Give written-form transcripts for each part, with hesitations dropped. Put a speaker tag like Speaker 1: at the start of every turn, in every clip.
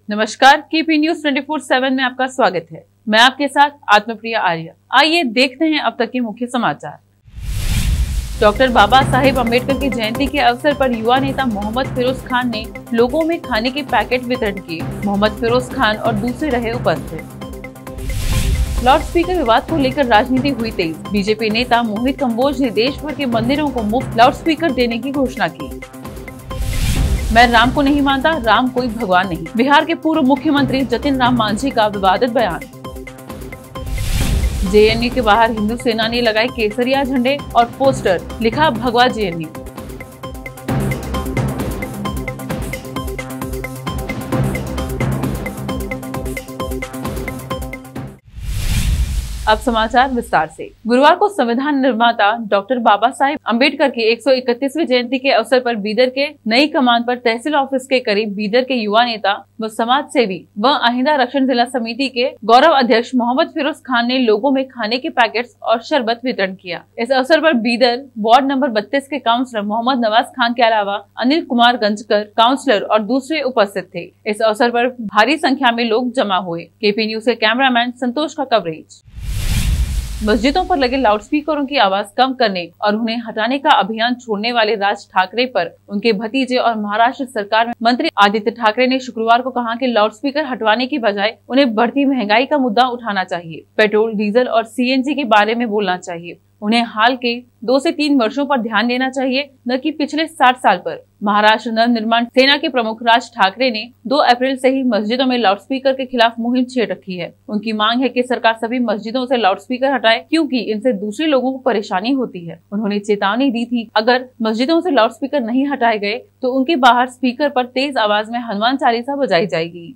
Speaker 1: नमस्कार, KP news 24/7 में आपका स्वागत है। मैं आपके साथ आत्मप्रिया आर्य। आइए देखते हैं अब तक के मुख्य समाचार। डॉक्टर बाबा साहेब अम्बेडकर की जयंती के अवसर पर युवा नेता मोहम्मद फिरोज खान ने लोगों में खाने के पैकेट वितरण किए। मोहम्मद फिरोज खान और दूसरे रहे उपस्थित। लाउड स्पीकर विवाद को लेकर राजनीति हुई तेज। बीजेपी नेता मोहित कंबोज ने देश भर के मंदिरों को मुफ्त लाउड स्पीकर देने की घोषणा की। मैं राम को नहीं मानता, राम कोई भगवान नहीं। बिहार के पूर्व मुख्यमंत्री जतिन राम मांझी का विवादित बयान। जेएनयू के बाहर हिंदू सेना ने लगाए केसरिया झंडे और पोस्टर, लिखा भगवा जेएनयू। अब समाचार विस्तार से। गुरुवार को संविधान निर्माता डॉक्टर बाबा साहेब अम्बेडकर की 131वीं जयंती के अवसर पर बीदर के नई कमान पर तहसील ऑफिस के करीब बीदर के युवा नेता व समाज सेवी व आहिंदा रक्षण जिला समिति के गौरव अध्यक्ष मोहम्मद फिरोज खान ने लोगों में खाने के पैकेट्स और शरबत वितरण किया। इस अवसर पर बीदर वार्ड नंबर 32 के काउंसलर मोहम्मद नवाज खान के अलावा अनिल कुमार गंजकर काउंसलर और दूसरे उपस्थित थे। इस अवसर पर भारी संख्या में लोग जमा हुए। केपी न्यूज के कैमरामैन संतोष का कवरेज। मस्जिदों पर लगे लाउडस्पीकरों की आवाज कम करने और उन्हें हटाने का अभियान छोड़ने वाले राज ठाकरे पर उनके भतीजे और महाराष्ट्र सरकार में मंत्री आदित्य ठाकरे ने शुक्रवार को कहा कि लाउडस्पीकर हटवाने की बजाय उन्हें बढ़ती महंगाई का मुद्दा उठाना चाहिए। पेट्रोल, डीजल और सीएनजी के बारे में बोलना चाहिए। उन्हें हाल के 2 से 3 वर्षों पर ध्यान देना चाहिए, न कि पिछले 60 साल पर। महाराष्ट्र नव निर्माण सेना के प्रमुख राज ठाकरे ने 2 अप्रैल से ही मस्जिदों में लाउडस्पीकर के खिलाफ मुहिम छेड़ रखी है। उनकी मांग है कि सरकार सभी मस्जिदों से लाउडस्पीकर हटाए, क्योंकि इनसे दूसरे लोगों को परेशानी होती है। उन्होंने चेतावनी दी थी, अगर मस्जिदों से लाउडस्पीकर नहीं हटाए गए तो उनके बाहर स्पीकर पर तेज आवाज में हनुमान चालीसा बजाई जाएगी।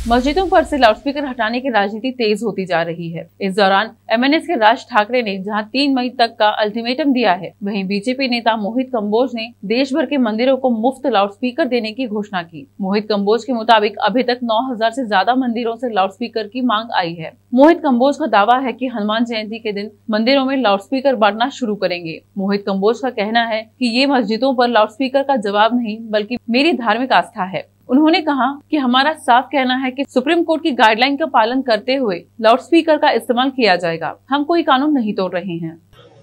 Speaker 1: मस्जिदों पर से लाउडस्पीकर हटाने की राजनीति तेज होती जा रही है। इस दौरान एमएनएस के राज ठाकरे ने जहां 3 मई तक का अल्टीमेटम दिया है, वहीं बीजेपी नेता मोहित कंबोज ने देश भर के मंदिरों को मुफ्त लाउडस्पीकर देने की घोषणा की। मोहित कंबोज के मुताबिक अभी तक 9000 से ज्यादा मंदिरों से लाउडस्पीकर की मांग आई है। मोहित कंबोज का दावा है कि हनुमान जयंती के दिन मंदिरों में लाउडस्पीकर बांटना शुरू करेंगे। मोहित कंबोज का कहना है कि ये मस्जिदों पर लाउडस्पीकर का जवाब नहीं, बल्कि मेरी धार्मिक आस्था है। उन्होंने कहा कि हमारा साफ कहना है कि सुप्रीम कोर्ट की गाइडलाइन का पालन करते हुए लाउडस्पीकर का इस्तेमाल किया जाएगा। हम कोई कानून नहीं तोड़ रहे हैं।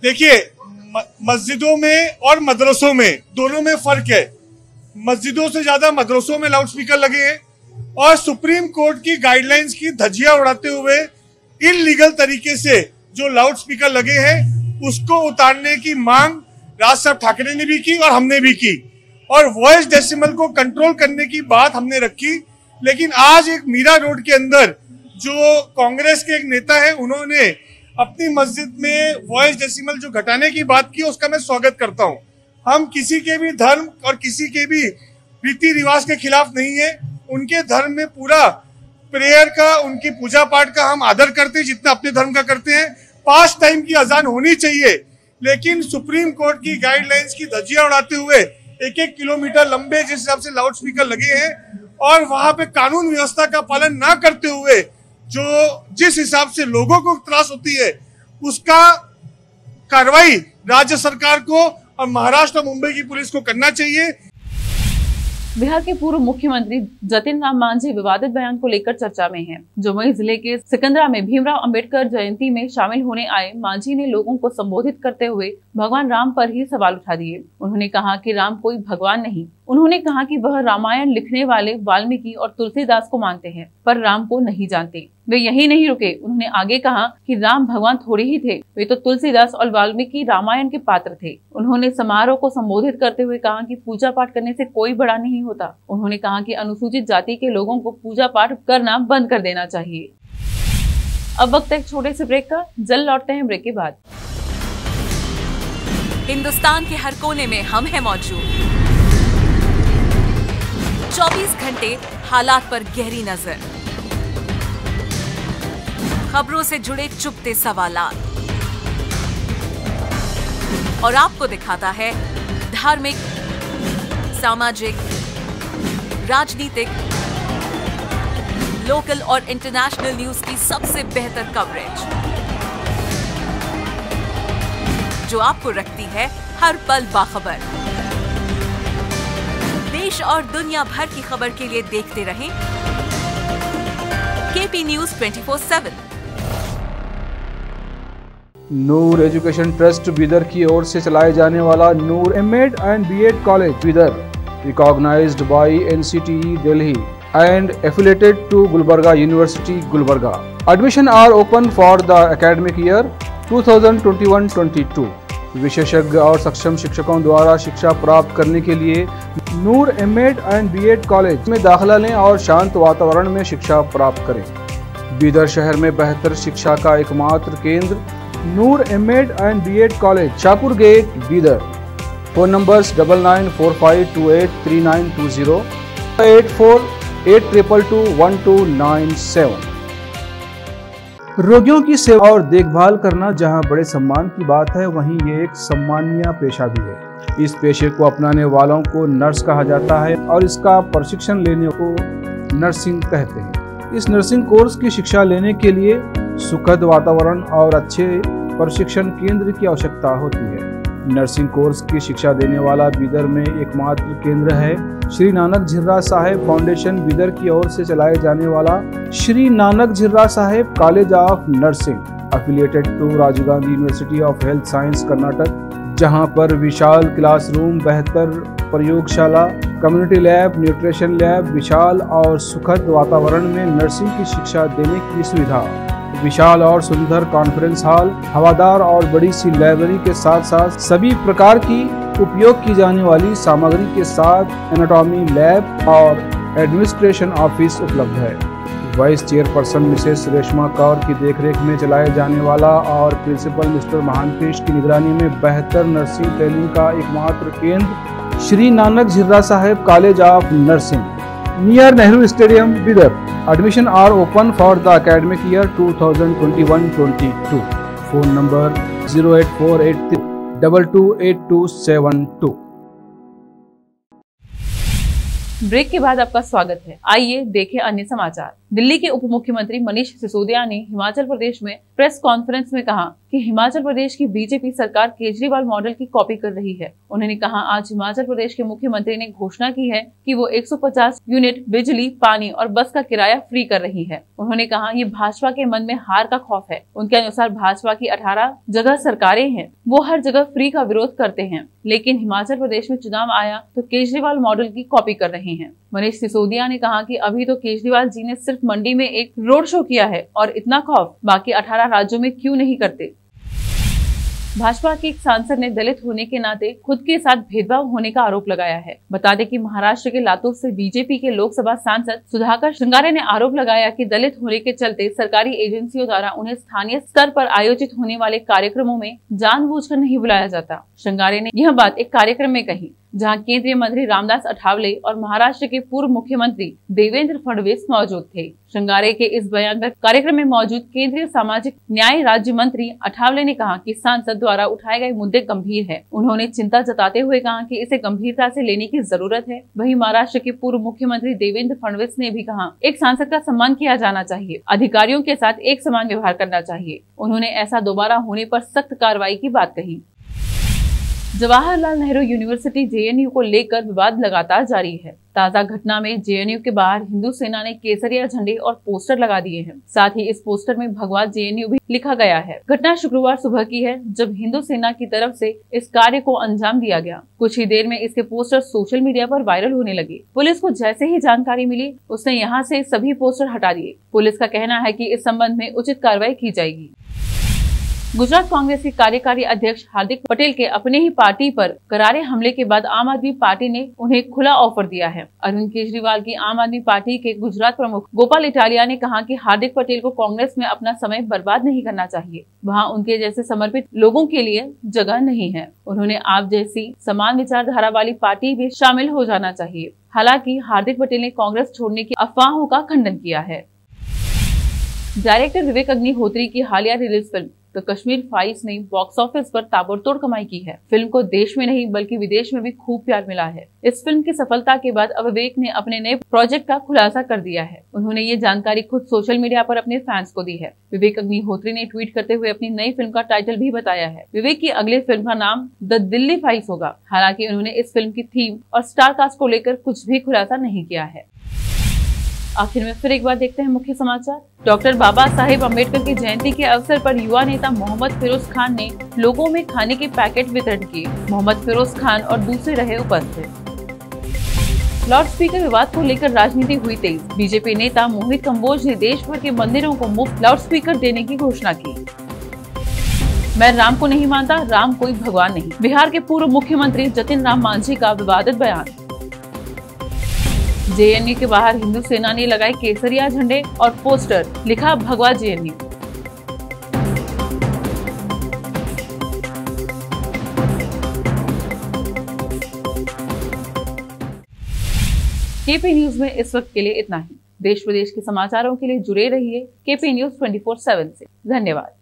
Speaker 2: देखिए, मस्जिदों में और मदरसों में दोनों में फर्क है। मस्जिदों से ज्यादा मदरसों में लाउडस्पीकर लगे हैं और सुप्रीम कोर्ट की गाइडलाइंस की धज्जियां उड़ाते हुए इलीगल तरीके से जो लाउडस्पीकर लगे हैं उसको उतारने की मांग राज साहब ठाकरे ने भी की और हमने भी की, और वॉइस डेसिमल को कंट्रोल करने की बात हमने रखी। लेकिन आज एक मीरा रोड के अंदर जो कांग्रेस के एक नेता है, उन्होंने अपनी मस्जिद में वॉइस डेसिमल जो घटाने की बात की, उसका मैं स्वागत करता हूं। हम किसी के भी धर्म और किसी के भी रीति रिवाज के खिलाफ नहीं है। उनके धर्म में पूरा प्रेयर का, उनकी पूजा पाठ का हम आदर करते हैं जितना अपने धर्म का करते हैं। 5 टाइम की अजान होनी चाहिए, लेकिन सुप्रीम कोर्ट की गाइडलाइंस की धज्जियां उड़ाते हुए 1-1 किलोमीटर लंबे जिस हिसाब से लाउड स्पीकर लगे हैं और वहां पे कानून व्यवस्था का पालन ना करते हुए जो जिस हिसाब से लोगों को त्रास होती है, उसका कार्रवाई राज्य सरकार को और महाराष्ट्र और मुंबई की पुलिस को करना चाहिए।
Speaker 1: बिहार के पूर्व मुख्यमंत्री जतिन राम मांझी विवादित बयान को लेकर चर्चा में हैं। जमुई जिले के सिकंदरा में भीमराव अंबेडकर जयंती में शामिल होने आए मांझी ने लोगों को संबोधित करते हुए भगवान राम पर ही सवाल उठा दिए। उन्होंने कहा कि राम कोई भगवान नहीं। उन्होंने कहा कि वह रामायण लिखने वाले वाल्मीकि और तुलसीदास को मानते हैं, पर राम को नहीं जानते। वे यही नहीं रुके, उन्होंने आगे कहा कि राम भगवान थोड़े ही थे, वे तो तुलसीदास और वाल्मीकि रामायण के पात्र थे। उन्होंने समारोह को संबोधित करते हुए कहा कि पूजा पाठ करने से कोई बड़ा नहीं होता। उन्होंने कहा कि अनुसूचित जाति के लोगों को पूजा पाठ करना बंद कर देना चाहिए। अब वक्त है एक छोटे से ब्रेक का, जल्द लौटते हैं ब्रेक के बाद।
Speaker 3: हिंदुस्तान के हर कोने में हम हैं मौजूद। 24 घंटे हालात पर गहरी नजर, खबरों से जुड़े चुपते सवालात, और आपको दिखाता है धार्मिक, सामाजिक, राजनीतिक, लोकल और इंटरनेशनल न्यूज की सबसे बेहतर कवरेज, जो आपको रखती है हर पल बाखबर। देश और दुनिया भर की खबर के लिए देखते रहें KP News 24/7।
Speaker 4: Noor education trust Bidar की ओर से चलाए जाने वाला Noor MEd and BEd college Bidar, recognised by NCTE Delhi and affiliated to Gulbarga University, Gulbarga. Admission are open for the academic year 2021-22. विशेषज्ञ और सक्षम शिक्षकों द्वारा शिक्षा प्राप्त करने के लिए नूर एमएड एंड बीएड कॉलेज में दाखिला लें और शांत वातावरण में शिक्षा प्राप्त करें। बीदर शहर में बेहतर शिक्षा का एकमात्र केंद्र Noor MEd and BEd college, Shahpur gate, Bidar. Phone numbers 9945283920, 8482221297। रोगियों की सेवा और देखभाल करना जहां बड़े सम्मान की बात है, वहीं ये एक सम्मानीय पेशा भी है। इस पेशे को अपनाने वालों को नर्स कहा जाता है और इसका प्रशिक्षण लेने को नर्सिंग कहते हैं। इस नर्सिंग कोर्स की शिक्षा लेने के लिए सुखद वातावरण और अच्छे प्रशिक्षण केंद्र की आवश्यकता होती है। नर्सिंग कोर्स की शिक्षा देने वाला बीदर में एकमात्र केंद्र है श्री नानक झिर्रा साहेब फाउंडेशन बीदर की ओर से चलाए जाने वाला Shri Nanak Jhirra Saheb college of nursing, affiliated to Rajiv Gandhi university of health science, Karnataka, जहां पर विशाल क्लासरूम, बेहतर प्रयोगशाला, कम्युनिटी लैब, न्यूट्रिशन लैब, विशाल और सुखद वातावरण में नर्सिंग की शिक्षा देने की सुविधा, विशाल और सुंदर कॉन्फ्रेंस हॉल, हवादार और बड़ी सी लाइब्रेरी के साथ साथ सभी प्रकार की उपयोग की जाने वाली सामग्री के साथ एनाटॉमी लैब और एडमिनिस्ट्रेशन ऑफिस उपलब्ध है। Vice chairperson Mrs Reshma Kaur की देखरेख में चलाए जाने वाला और प्रिंसिपल मिस्टर महानकृष की निगरानी में बेहतर नर्सिंग ट्रेनिंग का एकमात्र केंद्र Shri Nanak Jhirra Saheb college of nursing, near Nehru stadium, Bidar. Admission are open for the academic year 2021-22. Phone number 08483228272।
Speaker 1: Break के बाद आपका स्वागत है। आइए देखें अन्य समाचार। दिल्ली के उप मुख्यमंत्री मनीष सिसोदिया ने हिमाचल प्रदेश में प्रेस कॉन्फ्रेंस में कहा कि हिमाचल प्रदेश की बीजेपी सरकार केजरीवाल मॉडल की कॉपी कर रही है। उन्होंने कहा, आज हिमाचल प्रदेश के मुख्यमंत्री ने घोषणा की है कि वो 150 यूनिट बिजली, पानी और बस का किराया फ्री कर रही है। उन्होंने कहा, ये भाजपा के मन में हार का खौफ है। उनके अनुसार भाजपा की 18 जगह सरकारें हैं, वो हर जगह फ्री का विरोध करते हैं, लेकिन हिमाचल प्रदेश में चुनाव आया तो केजरीवाल मॉडल की कॉपी कर रहे हैं। मनीष सिसोदिया ने कहा कि अभी तो केजरीवाल जी ने सिर्फ मंडी में एक रोड शो किया है और इतना खौफ बाकी 18 राज्यों में क्यों नहीं करते। भाजपा के एक सांसद ने दलित होने के नाते खुद के साथ भेदभाव होने का आरोप लगाया है। बता दें कि महाराष्ट्र के लातूर से बीजेपी के लोकसभा सांसद सुधाकर श्रृंगारे ने आरोप लगाया कि दलित होने के चलते सरकारी एजेंसियों द्वारा उन्हें स्थानीय स्तर पर आयोजित होने वाले कार्यक्रमों में जानबूझकर नहीं बुलाया जाता। श्रृंगारे ने यह बात एक कार्यक्रम में कही जहां केंद्रीय मंत्री रामदास अठावले और महाराष्ट्र के पूर्व मुख्यमंत्री देवेंद्र फडणवीस मौजूद थे। श्रृंगारे के इस बयान पर कार्यक्रम में मौजूद केंद्रीय सामाजिक न्याय राज्य मंत्री अठावले ने कहा कि सांसद द्वारा उठाए गए मुद्दे गंभीर है। उन्होंने चिंता जताते हुए कहा कि इसे गंभीरता से लेने की जरूरत है। वहीं महाराष्ट्र के पूर्व मुख्यमंत्री देवेंद्र फडणवीस ने भी कहा, एक सांसद का सम्मान किया जाना चाहिए, अधिकारियों के साथ एक समान व्यवहार करना चाहिए। उन्होंने ऐसा दोबारा होने पर सख्त कार्रवाई की बात कही। जवाहरलाल नेहरू यूनिवर्सिटी JNU को लेकर विवाद लगातार जारी है। ताजा घटना में JNU के बाहर हिंदू सेना ने केसरिया झंडे और पोस्टर लगा दिए हैं। साथ ही इस पोस्टर में भगवा JNU भी लिखा गया है। घटना शुक्रवार सुबह की है, जब हिंदू सेना की तरफ से इस कार्य को अंजाम दिया गया। कुछ ही देर में इसके पोस्टर सोशल मीडिया पर वायरल होने लगे। पुलिस को जैसे ही जानकारी मिली, उसने यहाँ से सभी पोस्टर हटा दिए। पुलिस का कहना है कि इस संबंध में उचित कार्रवाई की जाएगी। गुजरात कांग्रेस के कार्यकारी अध्यक्ष हार्दिक पटेल के अपने ही पार्टी पर करारे हमले के बाद आम आदमी पार्टी ने उन्हें खुला ऑफर दिया है। अरविंद केजरीवाल की आम आदमी पार्टी के गुजरात प्रमुख गोपाल इटालिया ने कहा कि हार्दिक पटेल को कांग्रेस में अपना समय बर्बाद नहीं करना चाहिए। वहां उनके जैसे समर्पित लोगों के लिए जगह नहीं है। उन्होंने आप जैसी समान विचारधारा वाली पार्टी भी शामिल हो जाना चाहिए। हालांकि हार्दिक पटेल ने कांग्रेस छोड़ने की अफवाहों का खंडन किया है। डायरेक्टर विवेक अग्निहोत्री की हालिया रिलीज फिल्म तो कश्मीर फाइल्स ने बॉक्स ऑफिस पर ताबड़तोड़ कमाई की है। फिल्म को देश में नहीं बल्कि विदेश में भी खूब प्यार मिला है। इस फिल्म की सफलता के बाद अब विवेक ने अपने नए प्रोजेक्ट का खुलासा कर दिया है। उन्होंने ये जानकारी खुद सोशल मीडिया पर अपने फैंस को दी है। विवेक अग्निहोत्री ने ट्वीट करते हुए अपनी नई फिल्म का टाइटल भी बताया है। विवेक की अगली फिल्म का नाम द दिल्ली फाइल्स होगा। हालांकि उन्होंने इस फिल्म की थीम और स्टार कास्ट को लेकर कुछ भी खुलासा नहीं किया है। आखिर में फिर एक बार देखते हैं मुख्य समाचार। डॉक्टर बाबा साहेब अम्बेडकर की जयंती के अवसर पर युवा नेता मोहम्मद फिरोज खान ने लोगों में खाने के पैकेट वितरण किए। मोहम्मद फिरोज खान और दूसरे रहे उपस्थित। लाउड स्पीकर विवाद को लेकर राजनीति हुई तेज। बीजेपी नेता मोहित कंबोज ने देश भर के मंदिरों को मुफ्त लाउड स्पीकर देने की घोषणा की। मैं राम को नहीं मानता, राम कोई भगवान नहीं। बिहार के पूर्व मुख्यमंत्री जतिन राम मांझी का विवादित बयान। जेएनयू के बाहर हिंदू सेना ने लगाए केसरिया झंडे और पोस्टर, लिखा भगवा जेएनयू। केपी न्यूज में इस वक्त के लिए इतना ही। देश विदेश के समाचारों के लिए जुड़े रहिए केपी न्यूज 24/7 से। धन्यवाद।